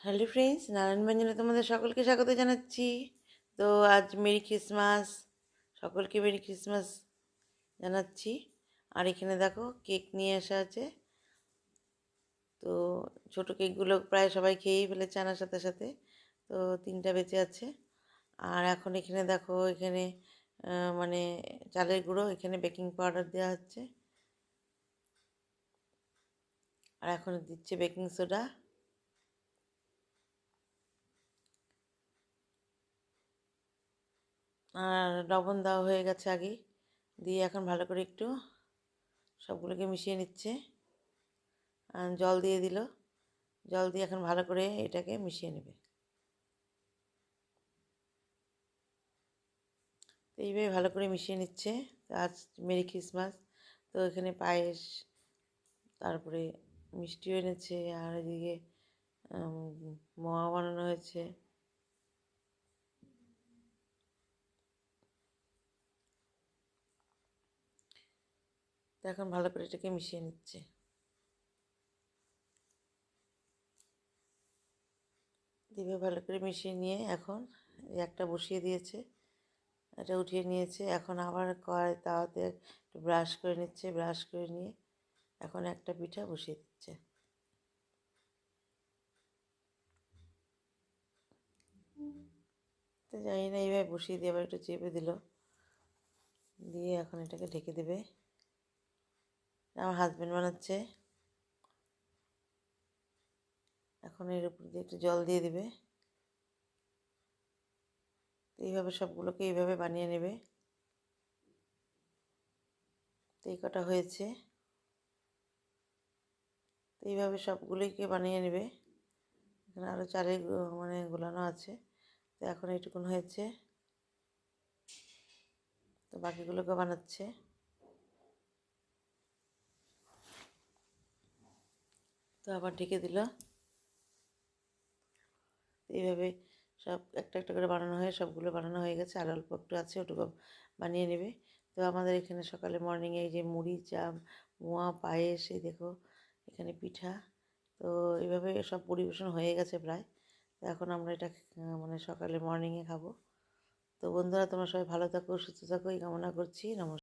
Hello friends, Narayan ব্যঞ্জনে তোমাদের সকলকে স্বাগত জানাচ্ছি। তো আজ মেরি ক্রিসমাস, সকলকে মেরি ক্রিসমাস জানাচ্ছি। আর এখানে দেখো কেক নিয়ে আসা আছে। তো ছোট কেকগুলো প্রায় সবাই খেয়েই ফেলেছে আনার সাথে সাথে। তো 3টা বেঁচে আছে। আর এখন এখানে দেখো, এখানে মানে চালের গুঁড়ো, এখানে বেকিং পাউডার দেওয়া হচ্ছে। আর এখন দিচ্ছে বেকিং সোডা। আর লবণ দেওয়া হয়ে গেছে আগেই। দিয়ে এখন ভালো করে একটু সবগুলোকে মিশিয়ে নিচ্ছে। জল দিয়ে দিল। জল দিয়ে এখন ভালো করে এটাকে মিশিয়ে নেবে। তো এইভাবে ভালো করে মিশিয়ে নিচ্ছে। আজ মেরি ক্রিসমাস। তো এখানে পায়েস, তারপরে মিষ্টিও এনেছে, আর এদিকে মোয়া বানানো হয়েছে। তো এখন ভালো করে এটাকে মিশিয়ে নিচ্ছে। এইভাবে ভালো করে মিশিয়ে নিয়ে এখন একটা বসিয়ে দিয়েছে, এটা উঠিয়ে নিয়েছে। এখন আবার কড়াই তাওয়াতে একটু ব্রাশ করে নিচ্ছে। ব্রাশ করে নিয়ে এখন একটা পিঠা বসিয়ে দিচ্ছে। তো জানি না, এইভাবে বসিয়ে দিয়ে আবার একটু চেপে দিল, দিয়ে এখন এটাকে ঢেকে দেবে। আমার হাজব্যান্ড বানাচ্ছে। এখন এর উপর দিয়ে একটু জল দিয়ে দেবে। তো এইভাবে সবগুলোকে এইভাবে বানিয়ে নেবে। তো এই কটা হয়েছে। তো এইভাবে সবগুলোকে বানিয়ে নেবে। এখানে আরও চালের মানে গোলানো আছে। তো এখন এইটুকুন হয়েছে। তো বাকিগুলোকে বানাচ্ছে। তো আবার ঢেকে দিল। এইভাবে সব একটা একটা করে বানানো হয়ে সবগুলো বানানো হয়ে গেছে। আর অল্প একটু আছে, ওটুকু বানিয়ে নেবে। তো আমাদের এখানে সকালে মর্নিংয়ে এই যে মুড়ি, চা, মোয়া, পায়েস, এই দেখো এখানে পিঠা। তো এইভাবে সব পরিবেশন হয়ে গেছে প্রায়। তো এখন আমরা এটা মানে সকালে মর্নিংয়ে খাবো। তো বন্ধুরা, তোমরা সবাই ভালো থাকো, সুস্থ থাকো, এই কামনা করছি। নমস্কার।